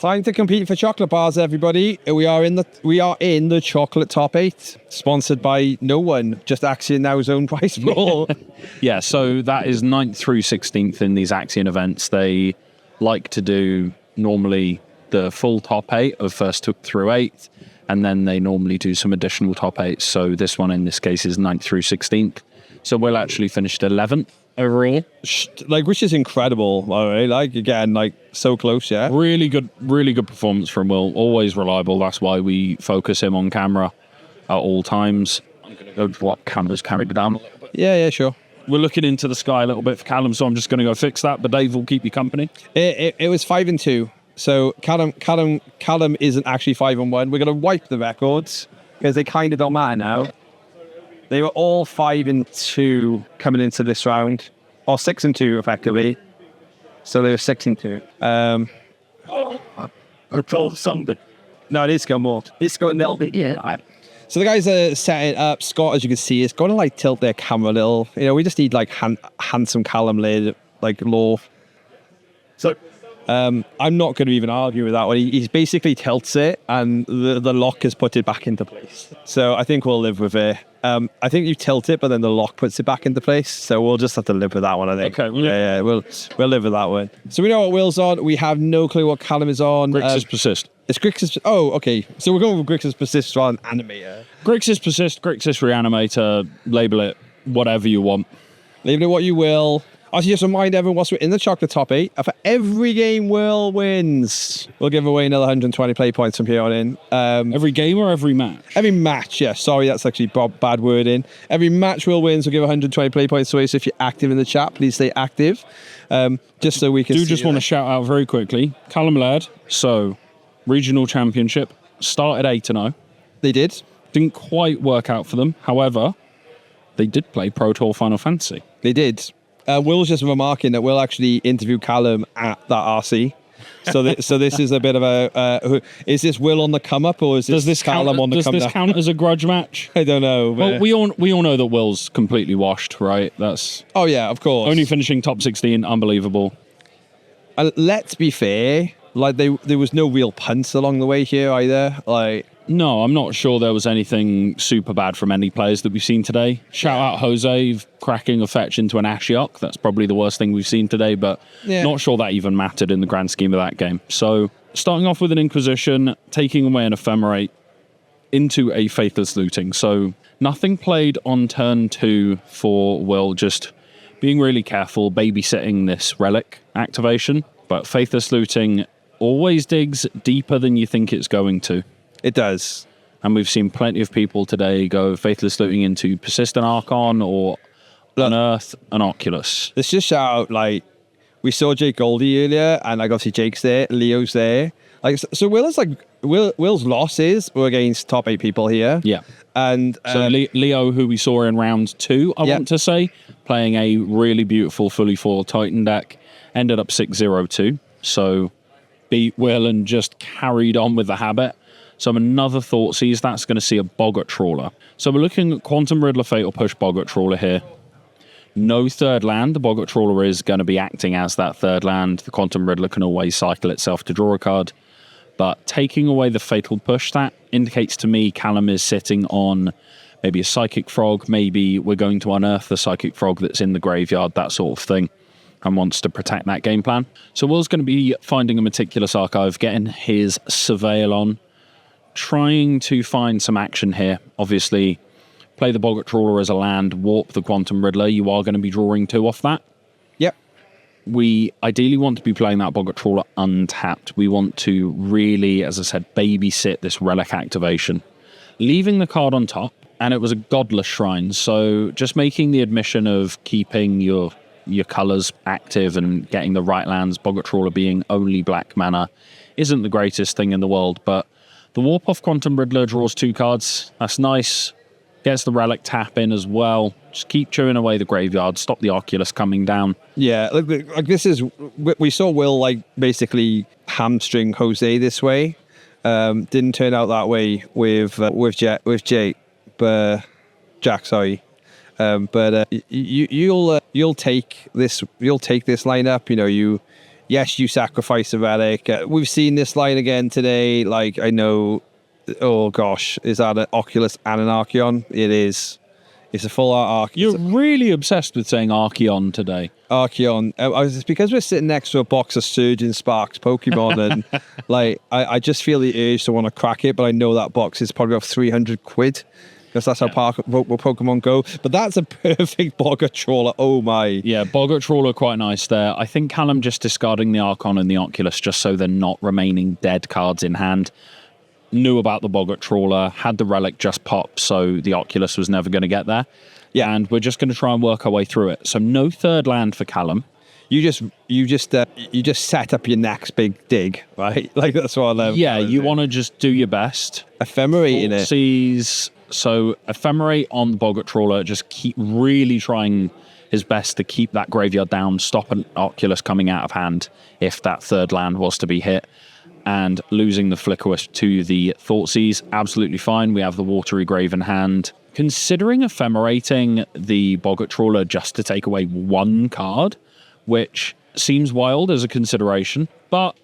Time to compete for chocolate bars, everybody. We are in the chocolate top 8, sponsored by no one, just Axion Now's own price pool. Yeah, so that is 9th through 16th in these Axion events. They like to do normally the full top 8 of 1st through 8th, and then they normally do some additional top 8s. So this one in this case is 9th through 16th. So Will actually finished 11th overall. Which is incredible, by the way. Again, so close, yeah. Really good performance from Will. Always reliable. That's why we focus him on camera at all times. I'm going to go to what camera's carried down a little bit. Yeah, sure. We're looking into the sky a little bit for Callum, so I'm just going to go fix that. But Dave will keep you company. It was 5 and 2. So Callum isn't actually 5 and 1. We're going to wipe the records because they kind of don't matter now. They were all 5 and 2 coming into this round, or 6 and 2 effectively. So they were 6 and 2. I told something. No, it is going more. It's going a little bit, yeah. So the guys are setting up. Scott, as you can see, is going to tilt their camera a little. We just need handsome Callum Laird, law. So I'm not going to even argue with that one. He basically tilts it, and the lock has put it back into place. So I think we'll live with it. I think you tilt it, but then the lock puts it back into place. So we'll just have to live with that one, I think. Okay. Yeah, we'll live with that one. So we know what Will's on. We have no clue what Callum is on. Grixis Persist. It's Grixis. Oh, okay. So we're going with Grixis Persist on Animator. Grixis Persist, Grixis Reanimator, label it whatever you want. Label it what you will. Also, just remind everyone, whilst we're in the chocolate top 8, for every game Will wins, we'll give away another 120 play points from here on in. Every game or every match? Every match, yeah. Sorry, that's actually bad wording. Every match Will wins, we'll give 120 play points away. So if you're active in the chat, please stay active. Just so we can want to shout out very quickly, Callum Laird. So, regional championship, started 8-0. They did. Didn't quite work out for them. However, they did play Pro Tour Final Fantasy. They did. Will's just remarking that Will actually interviewed Callum at that RC. So this is a bit of a... is this Will on the come-up, or is this Callum on the come-up? Does this count as a grudge match? I don't know. Well, we all know that Will's completely washed, right? That's... Oh, yeah, of course. Only finishing top 16, unbelievable. Let's be fair. There was no real punts along the way here either. No, I'm not sure there was anything super bad from any players that we've seen today. Shout out Jose cracking a fetch into an Ashiok. That's probably the worst thing we've seen today, but not sure that even mattered in the grand scheme of that game. So starting off with an Inquisition, taking away an Ephemerate into a Faithless Looting. So nothing played on turn 2 for Will, just being really careful, babysitting this Relic activation. But Faithless Looting always digs deeper than you think it's going to. It does. And we've seen plenty of people today go Faithless Looting into Persistent Archon or Unearth and Oculus. Let's just shout out, we saw Jake Goldie earlier, and obviously Jake's there, Leo's there. So Will's losses were against top 8 people here. Yeah. And so Leo, who we saw in round 2, I want to say, playing a really beautiful fully foiled Titan deck, ended up 6-0-2. So beat Will and just carried on with the habit. So another thought sees that's going to see a Boggart Trawler. So we're looking at Quantum Riddler Fatal Push Boggart Trawler here. No third land. The Boggart Trawler is going to be acting as that third land. The Quantum Riddler can always cycle itself to draw a card. But taking away the Fatal Push, that indicates to me Callum is sitting on maybe a Psychic Frog. Maybe we're going to unearth the Psychic Frog that's in the graveyard, that sort of thing, and wants to protect that game plan. So Will's going to be finding a Meticulous Archive, getting his Surveil on, trying to find some action here. Obviously, play the Boggart Trawler as a land, warp the Quantum Riddler. You are going to be drawing 2 off that. Yep. We ideally want to be playing that Boggart Trawler untapped. We want to really, as I said, babysit this Relic activation. Leaving the card on top, and it was a Godless Shrine, so just making the admission of keeping your colours active and getting the right lands, Boggart Trawler being only black mana, isn't the greatest thing in the world, but the Warp off Quantum Riddler draws 2 cards. That's nice. Gets the Relic tap in as well. Just keep chewing away the graveyard. Stop the Oculus coming down. Yeah, this is... We saw Will, basically hamstring Jose this way. Didn't turn out that way with Jake, but Jack, sorry. But you'll take this lineup. yes, you sacrifice a relic. We've seen this line again today. Like, I know, oh gosh, is that an Oculus and an Axion? It is. It's a full art Archeon. You're really obsessed with saying Archeon today. Archeon. It's because we're sitting next to a box of Surgeon Sparks Pokemon, and like I just feel the urge to want to crack it, but I know that box is probably off 300 quid because that's how Pokemon go. But that's a perfect Boggart Trawler. Oh my. Yeah, Boggart Trawler quite nice there. I think Callum just discarding the Archon and the Oculus just so they're not remaining dead cards in hand. Knew about the Boggart Trawler, had the relic just pop, so the Oculus was never going to get there. Yeah, and we're just going to try and work our way through it. So no third land for Callum. You just set up your next big dig, right? Like that's what I love. Yeah, you want to just do your best. Ephemerating it. So Ephemerate on the Boggart Trawler, just keep really trying his best to keep that graveyard down, stop an Oculus coming out of hand if that third land was to be hit. And losing the Flickerwisp to the Thoughtseize, absolutely fine. We have the Watery Grave in hand. Considering ephemerating the Boggart Trawler just to take away one card, which seems wild as a consideration, but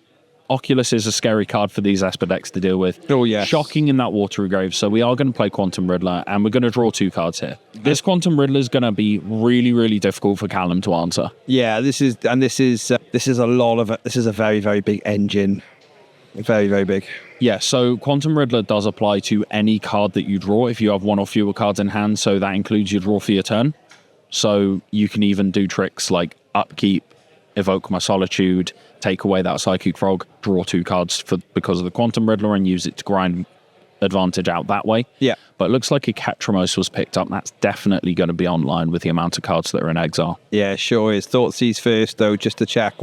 Oculus is a scary card for these Esper decks to deal with. Oh, yes. Shocking in that Watery Grave, so we are going to play Quantum Riddler, and we're going to draw 2 cards here. This Quantum Riddler is going to be really, really difficult for Callum to answer. Yeah, this is a very, very big engine. Very, very big. Yeah, so Quantum Riddler does apply to any card that you draw if you have one or fewer cards in hand, so that includes your draw for your turn. So you can even do tricks like upkeep, evoke my Solitude, take away that Psychic Frog, draw 2 cards because of the Quantum Riddler and use it to grind advantage out that way. Yeah. But it looks like a Ketramos was picked up. That's definitely going to be online with the amount of cards that are in exile. Yeah, sure is. Thoughtseize first, though, just to check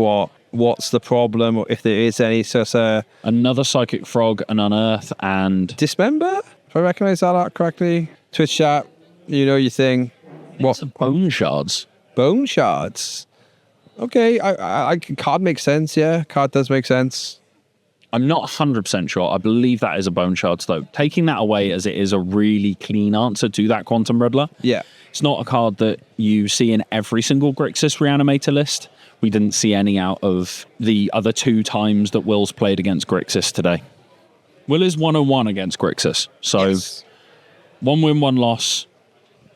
what's the problem, or if there is any. So another Psychic Frog, an Unearth, and Dismember, if I recognise that art correctly. Twitch chat, you know your thing. What? Bone Shards. Bone Shards. Okay, I card makes sense, yeah. Card does make sense. I'm not 100% sure. I believe that is a Bone Shards, though. Taking that away as it is a really clean answer to that Quantum Riddler. Yeah. It's not a card that you see in every single Grixis Reanimator list. We didn't see any out of the other 2 times that Will's played against Grixis today. Will is 1-1 against Grixis. So yes. 1 win, 1 loss.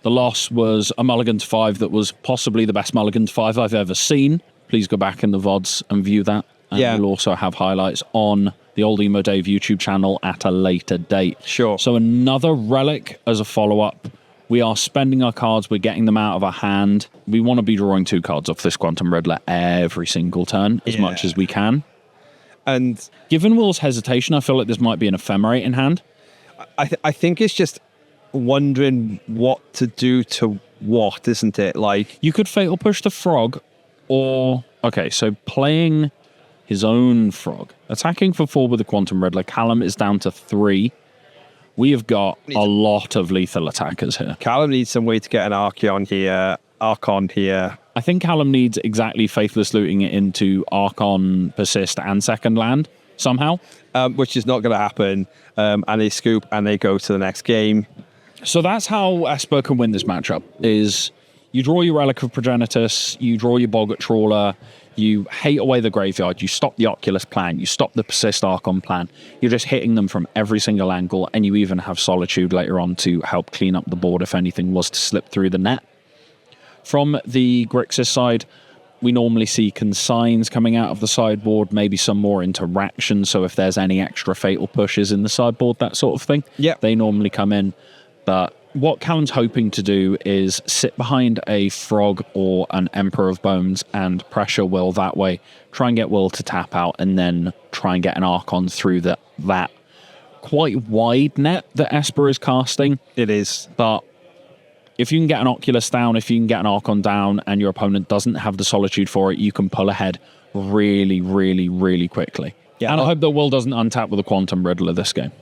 The loss was a mulligan to 5 that was possibly the best mulligan to 5 I've ever seen. Please go back in the VODs and view that. And we'll also have highlights on the Old Emo Dave YouTube channel at a later date. Sure. So another relic as a follow-up. We are spending our cards. We're getting them out of our hand. We want to be drawing 2 cards off this Quantum Riddler every single turn as much as we can. And given Will's hesitation, I feel like this might be an Ephemerate in hand. I think it's just wondering what to do to what, isn't it? Like, you could Fatal Push the Frog, or okay, so playing his own Frog, attacking for 4 with the Quantum Riddler. Callum is down to 3. We have got a lot of lethal attackers here. Callum needs some way to get an Archon here. I think Callum needs exactly Faithless Looting it into Archon, Persist, and second land somehow. Which is not going to happen. And they scoop and they go to the next game. So that's how Esper can win this matchup, is you draw your Relic of Progenitus, you draw your Boggart Trawler, you hate away the graveyard, you stop the Oculus plan, you stop the Persist Archon plan. You're just hitting them from every single angle, and you even have Solitude later on to help clean up the board if anything was to slip through the net. From the Grixis side, we normally see consigns coming out of the sideboard, maybe some more interaction, so if there's any extra fatal pushes in the sideboard, that sort of thing, they normally come in. But what Callum's hoping to do is sit behind a Frog or an Emperor of Bones and pressure Will that way, try and get Will to tap out, and then try and get an Archon through that quite wide net that Esper is casting. It is. But if you can get an Oculus down, if you can get an Archon down, and your opponent doesn't have the Solitude for it, you can pull ahead really, really, really quickly. Yeah, and I hope that Will doesn't untap with a Quantum Riddler this game.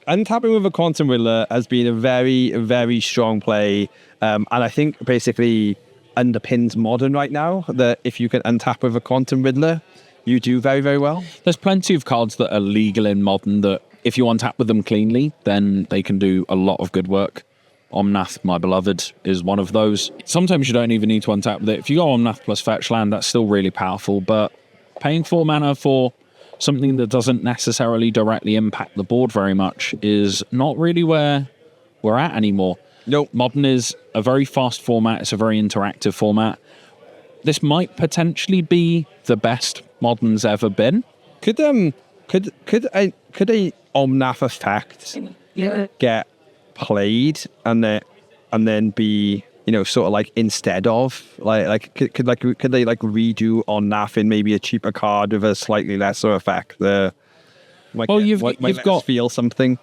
Untapping with a Quantum Riddler has been a very, very strong play. And I think basically underpins Modern right now, that if you can untap with a Quantum Riddler, you do very, very well. There's plenty of cards that are legal in Modern that if you untap with them cleanly, then they can do a lot of good work. Omnath, my beloved, is one of those. Sometimes you don't even need to untap with it. If you go Omnath plus fetch land, that's still really powerful, but paying 4 mana for something that doesn't necessarily directly impact the board very much is not really where we're at anymore. Nope. Modern is a very fast format. It's a very interactive format. This might potentially be the best Modern's ever been. Could a Omnath effect get played and then be, you know, sort of like instead of could they like redo Omnath in maybe a cheaper card with a slightly lesser effect? You've got feel something.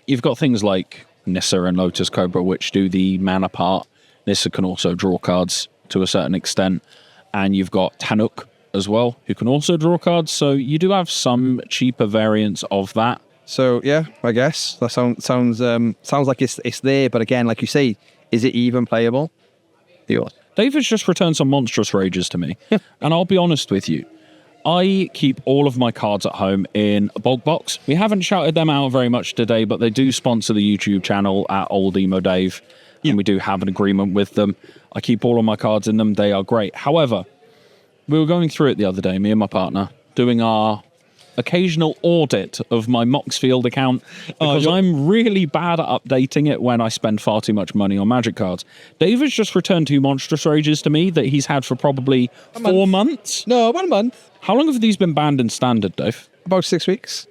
You've got things like Nissa and Lotus Cobra, which do the mana part. Nissa can also draw cards to a certain extent, and you've got Tanuk as well, who can also draw cards. So you do have some cheaper variants of that. So yeah, I guess that sounds like it's there. But again, like you say, is it even playable? Dave has just returned some monstrous rages to me, and I'll be honest with you. I keep all of my cards at home in a bulk box. We haven't shouted them out very much today, but they do sponsor the YouTube channel at Old Emo Dave, and we do have an agreement with them. I keep all of my cards in them. They are great. However, we were going through it the other day, me and my partner, doing our occasional audit of my Moxfield account because I'm really bad at updating it when I spend far too much money on Magic cards. Dave has just returned 2 monstrous rages to me that he's had for probably 4 months. No, about a month. How long have these been banned in Standard, Dave? About 6 weeks.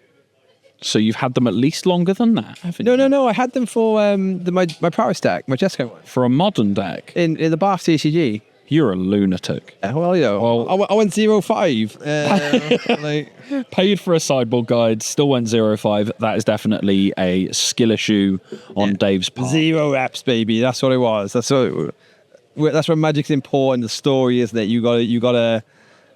So you've had them at least longer than that, haven't you? No. I had them for my prowess deck, my Jesco one. For a Modern deck? In the Bath CCG. You're a lunatic. Well, you know, I went 0-5. Paid for a sideboard guide, still went 0-5. That is definitely a skill issue on Dave's part. 0 reps, baby. That's what it was. That's where Magic's important. The story, isn't it? You gotta.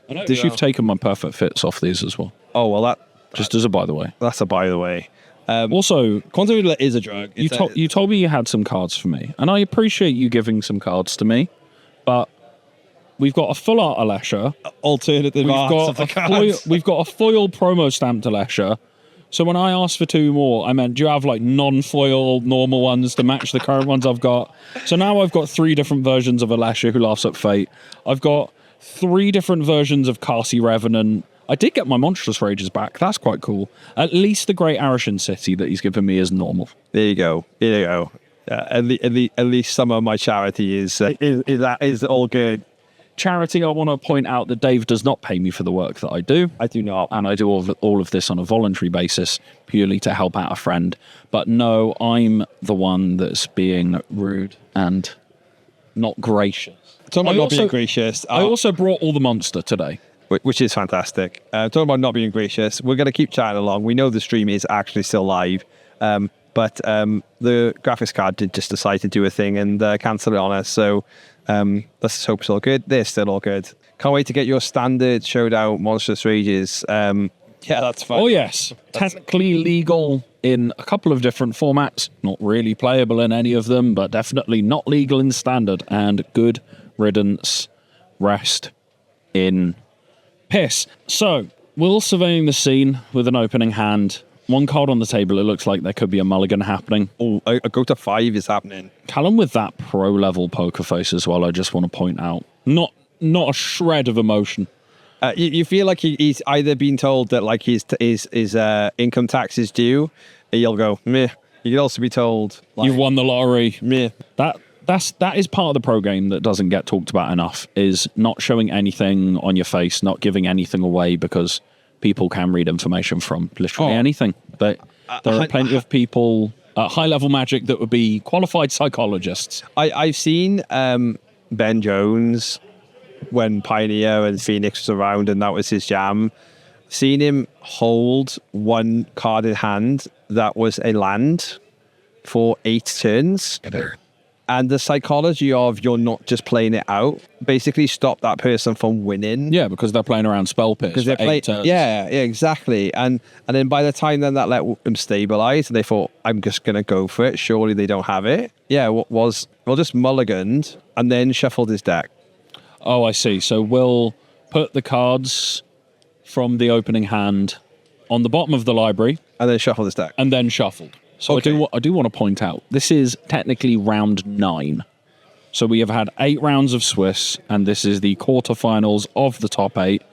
You've taken my perfect fits off these as well. Oh well, just as a by the way. That's a by the way. Also, Quantum Roulette is a drug. You told me you had some cards for me, and I appreciate you giving some cards to me, but we've got a full art Alesha. Alternative arts of the cards. We've got a foil promo stamped Alesha. So when I asked for 2 more, I meant, do you have like non-foil normal ones to match the current ones I've got? So now I've got 3 different versions of Alesha who laughs at fate. I've got 3 different versions of Kasi Revenant. I did get my Monstrous Rages back. That's quite cool. At least the Great Arishan City that he's given me is normal. There you go. At least some of my charity is all good. Charity, I want to point out that Dave does not pay me for the work that I do. I do not. And I do all of this on a voluntary basis, purely to help out a friend. But no, I'm the one that's being rude and not gracious. Talking about not being gracious. I also brought all the monster today. Which is fantastic. Talking about not being gracious, we're going to keep chatting along. We know the stream is actually still live. But the graphics card did just decide to do a thing and cancel it on us. So let's hope it's all good. They're still all good. Can't wait to get your standard showed out Monstrous Rages. Yeah, that's fun. Oh, yes. Technically legal in a couple of different formats. Not really playable in any of them, but definitely not legal in standard. And good riddance, rest in piss. So, Will surveying the scene with an opening hand. 1 card on the table, it looks like there could be a mulligan happening. Oh, a go to 5 is happening. Callum with that pro-level poker face as well, I just want to point out. Not a shred of emotion. You feel like he's either been told that like his income tax is due, and you'll go, meh. You could also be told, like, you've won the lottery. Meh. That is part of the pro game that doesn't get talked about enough, is not showing anything on your face, not giving anything away, because people can read information from literally anything. But there are plenty of people at high-level Magic that would be qualified psychologists. I've seen Ben Jones when Pioneer and Phoenix was around and that was his jam. Seen him hold 1 card in hand that was a land for 8 turns. And the psychology of you're not just playing it out basically stopped that person from winning. Yeah, because they're playing around spell pits. Because they're playing. Yeah, exactly. And then by the time then that let them stabilize, they thought, I'm just gonna go for it. Surely they don't have it. Yeah, just mulliganed and then shuffled his deck. Oh, I see. So we'll put the cards from the opening hand on the bottom of the library, and then shuffle this deck. And then shuffled. So okay. I do want to point out, this is technically round 9. So we have had 8 rounds of Swiss, and this is the quarterfinals of the top 8.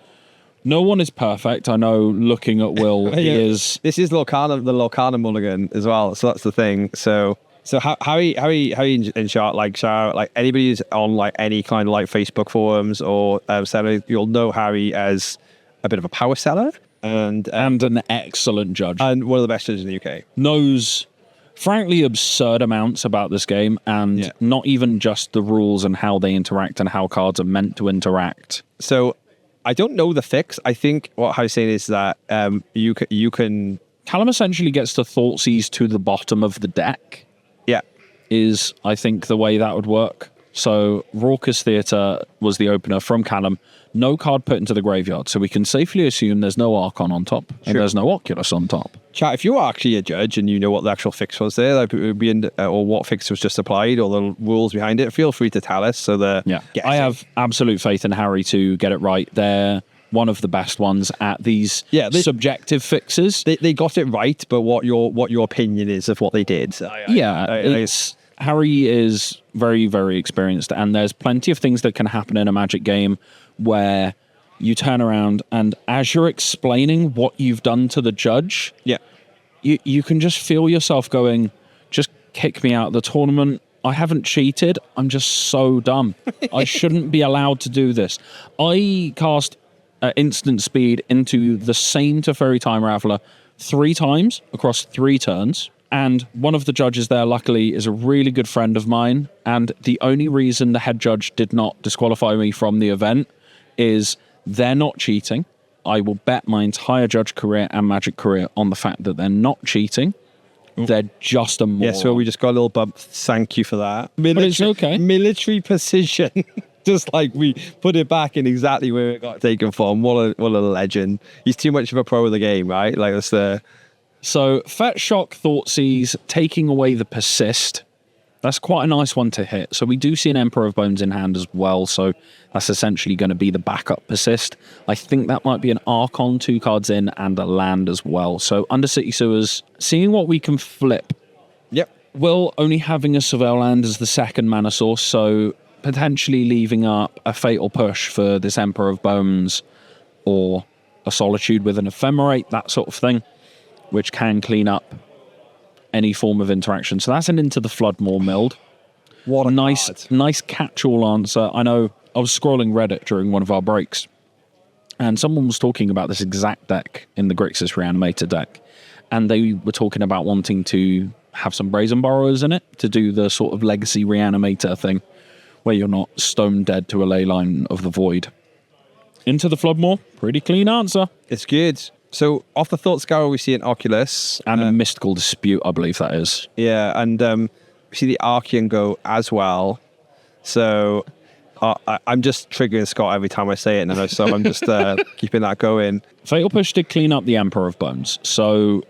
No one is perfect. I know looking at Will, he is... This is Lorcana, the Lorcana mulligan as well, so that's the thing. So how in short, like, anybody who's on like any kind of like Facebook forums or seller, you'll know Harry as a bit of a power seller and an excellent judge. And one of the best judges in the UK. Knows, frankly, absurd amounts about this game, and not even just the rules and how they interact and how cards are meant to interact. So I don't know the fix. I think what Harry's saying is that you can... Callum essentially gets to Thoughtseize to the bottom of the deck. Yeah. Is, I think, the way that would work. So Raucous Theatre was the opener from Callum. No card put into the graveyard. So we can safely assume there's no Archon on top. And there's no Oculus on top. Chat, if you are actually a judge and you know what the actual fix was there, like, or what fix was just applied, or the rules behind it, feel free to tell us. So I have absolute faith in Harry to get it right. They're one of the best ones at these subjective fixes. They got it right, but what your opinion is of what they did. Harry is very, very experienced, and there's plenty of things that can happen in a Magic game where you turn around and as you're explaining what you've done to the judge, you can just feel yourself going, just kick me out of the tournament. I haven't cheated. I'm just so dumb. I shouldn't be allowed to do this. I cast instant speed into the same Teferi Time Raveler 3 times across 3 turns. And one of the judges there, luckily, is a really good friend of mine. And the only reason the head judge did not disqualify me from the event is they're not cheating. I will bet my entire judge career and Magic career on the fact that they're not cheating. They're just a moron. Yeah, so we just got a little bump. Thank you for that. But it's okay. Military precision. Just like we put it back in exactly where it got taken from. What a legend. He's too much of a pro of the game, right? Like, that's the... So, Fetch Shock, Thoughtseize, taking away the Persist. That's quite a nice one to hit. So we do see an Emperor of Bones in hand as well. So that's essentially going to be the backup Persist. I think that might be an Archon, 2 cards in, and a land as well. So Undercity Sewers, seeing what we can flip. Yep. Will only having a Surveil land as the second mana source, so potentially leaving up a Fatal Push for this Emperor of Bones or a Solitude with an Ephemerate, that sort of thing, which can clean up any form of interaction. So that's an Into the Floodmoor milled. What a nice catch-all answer. I know I was scrolling Reddit during one of our breaks, and someone was talking about this exact deck in the Grixis Reanimator deck, and they were talking about wanting to have some Brazen Borrowers in it to do the sort of Legacy Reanimator thing, where you're not stone dead to a Leyline of the Void. Into the Floodmoor, pretty clean answer. It's good. So off the Thought Scour, we see an Oculus. And a Mystical Dispute, I believe that is. Yeah, and we see the Axion go as well. So I'm just triggering Scott every time I say it, and so I'm just keeping that going. Fatal Push did clean up the Emperor of Bones, so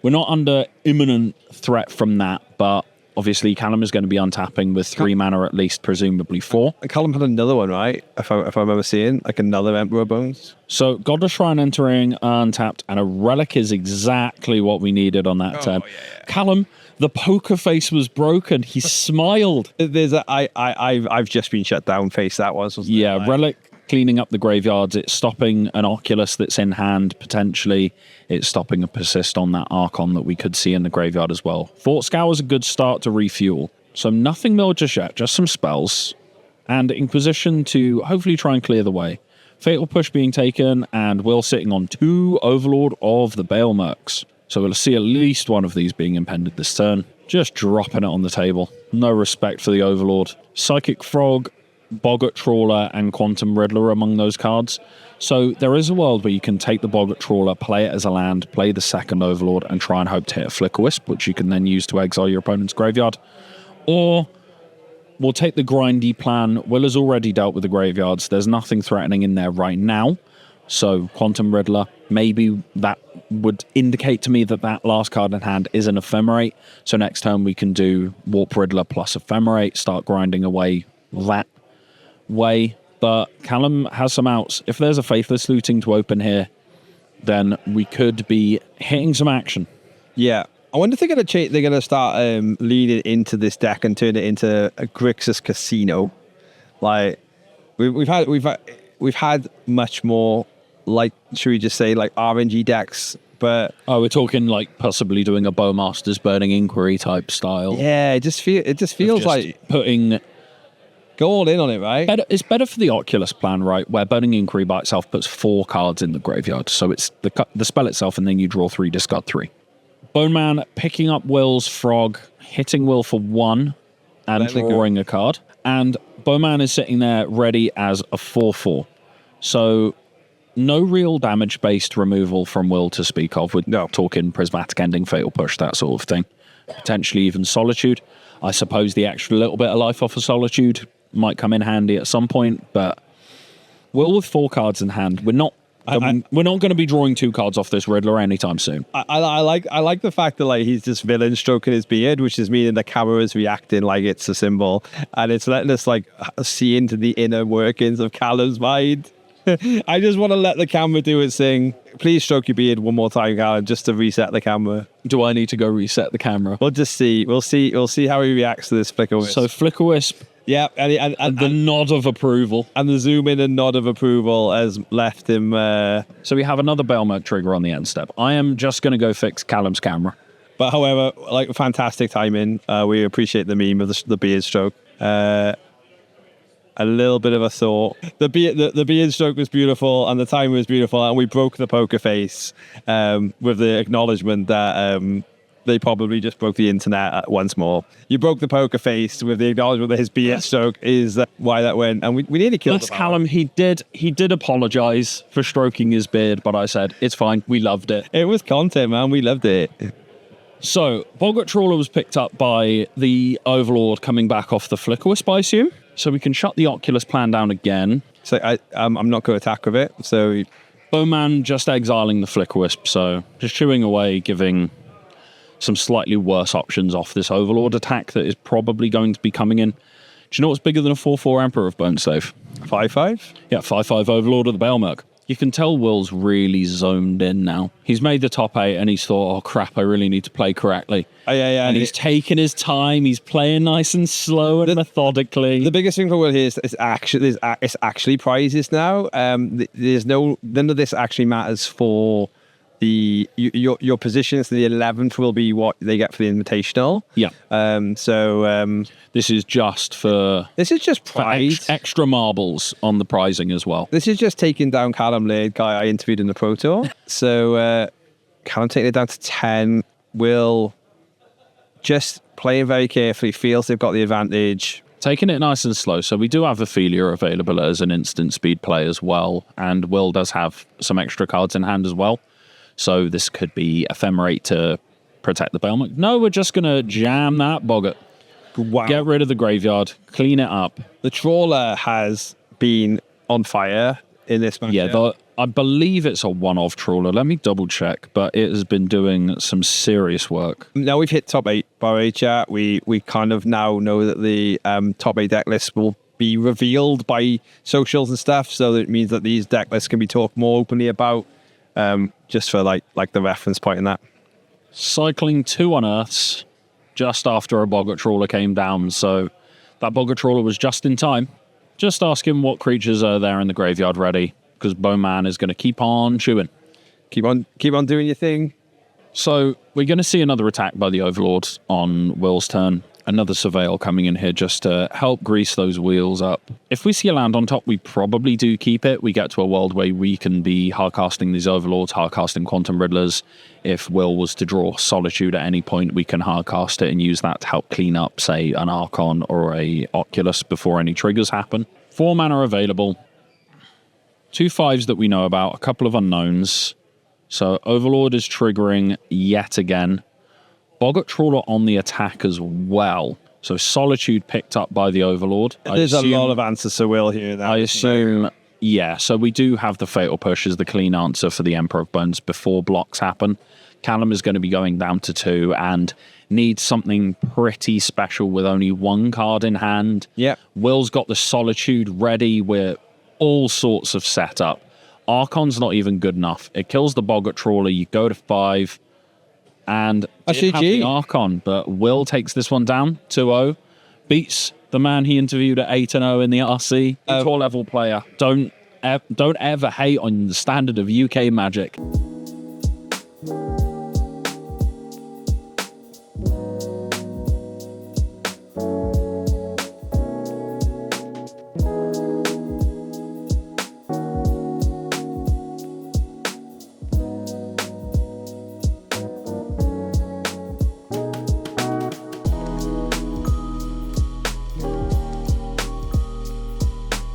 we're not under imminent threat from that, but obviously Callum is going to be untapping with 3 mana at least, presumably 4. And Callum had another one, right? If I remember seeing, like another Emperor of Bones. So Godless Shrine entering untapped, and a Relic is exactly what we needed on that turn. Yeah. Callum, the poker face was broken. He smiled. There's I've just been shut down face that was, wasn't it? Yeah, Relic cleaning up the graveyards. It's stopping an Oculus that's in hand, potentially. It's stopping a Persist on that Archon that we could see in the graveyard as well. Thought Scour is a good start to refuel. So nothing milled just yet, just some spells. And Inquisition to hopefully try and clear the way. Fatal Push being taken, and Will sitting on 2 Overlord of the Bale Mercs. So we'll see at least one of these being impended this turn. Just dropping it on the table. No respect for the Overlord. Psychic Frog, Boggart Trawler, and Quantum Riddler among those cards. So there is a world where you can take the Boggart Trawler, play it as a land, play the second Overlord, and try and hope to hit a Flicker-Wisp, which you can then use to exile your opponent's graveyard. Or we'll take the grindy plan. Will has already dealt with the graveyards. There's nothing threatening in there right now. So Quantum Riddler, maybe that would indicate to me that that last card in hand is an Ephemerate. So next turn we can do Warp Riddler plus Ephemerate, start grinding away that way. But Callum has some outs. If there's a Faithless Looting to open here, then we could be hitting some action. Yeah. I wonder if they're going to start leaning into this deck and turn it into a Grixis Casino. Like we've had much more like, should we just say like RNG decks? But we're talking like possibly doing a Bowmaster's Burning Inquiry type style. yeah, it just feels like putting. Go all in on it, right? It's better for the Oculus plan, right? Where Burning Inquiry by itself puts 4 cards in the graveyard. So it's the spell itself, and then you draw 3, discard 3. Bone Man picking up Will's Frog, hitting Will for 1, and drawing a card. And Bone Man is sitting there ready as a 4/4. So no real damage-based removal from Will to speak of. We're talking Prismatic Ending, Fatal Push, that sort of thing. Potentially even Solitude. I suppose the extra little bit of life off of Solitude might come in handy at some point, but Will with 4 cards in hand, we're not going to be drawing 2 cards off this Riddler anytime soon. I like the fact that like he's just villain stroking his beard, which is meaning the camera is reacting like it's a symbol, and it's letting us like see into the inner workings of Callum's mind. I just want to let the camera do its thing. Please stroke your beard one more time, Callum, just to reset the camera. Do I need to go reset the camera? We'll just see. We'll see how he reacts to this Flicker Wisp. So Flicker Wisp. Yeah, and the nod of approval. And the zoom in and nod of approval has left him... So we have another Belmont trigger on the end step. I am just going to go fix Callum's camera. But however, like, fantastic timing. We appreciate the meme of the beard stroke. A little bit of a thought. The beard stroke was beautiful, and the time was beautiful, and we broke the poker face with the acknowledgement that they probably just broke the internet once more. You broke the poker face with the acknowledgement that his beard stroke is why that went, and we nearly killed him. Callum, he did apologise for stroking his beard, but I said, it's fine, we loved it. It was content, man, we loved it. So, Boggart Trawler was picked up by the Overlord coming back off the Flicker Wisp, I assume. So we can shut the Oculus plan down again. So I'm not going to attack with it. So Bowman just exiling the Flicker Wisp, so just chewing away, giving some slightly worse options off this Overlord attack that is probably going to be coming in. Do you know what's bigger than a 4/4 Emperor of Bonestave? 5/5? Yeah, 5/5 Overlord of the Baelmerk. You can tell Will's really zoned in now. He's made the top 8 and he's thought, oh crap, I really need to play correctly. Oh, yeah. And he's taking his time. He's playing nice and slow and methodically. The biggest thing for Will here is it's actually prizes now. There's none of this actually matters for your positions. The 11th will be what they get for the Invitational. Yeah. This is just prize. Extra marbles on the prizing as well. This is just taking down Callum Laird, guy I interviewed in the Pro Tour. So Callum taking it down to 10. Will just playing very carefully, feels they've got the advantage. Taking it nice and slow. So we do have Ophelia available as an instant speed play as well. And Will does have some extra cards in hand as well. So this could be Ephemerate to protect the Baelmerk. No, we're just going to jam that Boggart. Wow. Get rid of the graveyard. Clean it up. The Trawler has been on fire in this match. Yeah, I believe it's a one-off Trawler. Let me double check, but it has been doing some serious work. Now we've hit top 8 by chat. We kind of now know that the top 8 deck lists will be revealed by socials and stuff. So it means that these deck lists can be talked more openly about. Just for like the reference point in that. Cycling 2 unearths just after a Boggart Trawler came down, so that Boggart Trawler was just in time. Just ask him what creatures are there in the graveyard ready, because Bowman is going to keep on chewing. Keep on doing your thing. So we're going to see another attack by the Overlord on Will's turn. Another Surveil coming in here just to help grease those wheels up. If we see a land on top, we probably do keep it. We get to a world where we can be hardcasting these Overlords, hardcasting Quantum Riddlers. If Will was to draw Solitude at any point, we can hardcast it and use that to help clean up, say, an Archon or a Oculus before any triggers happen. 4 mana available. 2 5s that we know about, a couple of unknowns. So Overlord is triggering yet again. Boggart Trawler on the attack as well. So Solitude picked up by the Overlord. There's a lot of answers to Will here. I assume, yeah. So we do have the Fatal Push as the clean answer for the Emperor of Bones before blocks happen. Callum is going to be going down to 2 and needs something pretty special with only 1 card in hand. Yeah. Will's got the Solitude ready with all sorts of setup. Archon's not even good enough. It kills the Boggart Trawler. You go to 5. And did have the Archon, but Will takes this one down 2-0, beats the man he interviewed at 8-0 in the RC. Tour level player. Don't don't ever hate on the standard of UK Magic.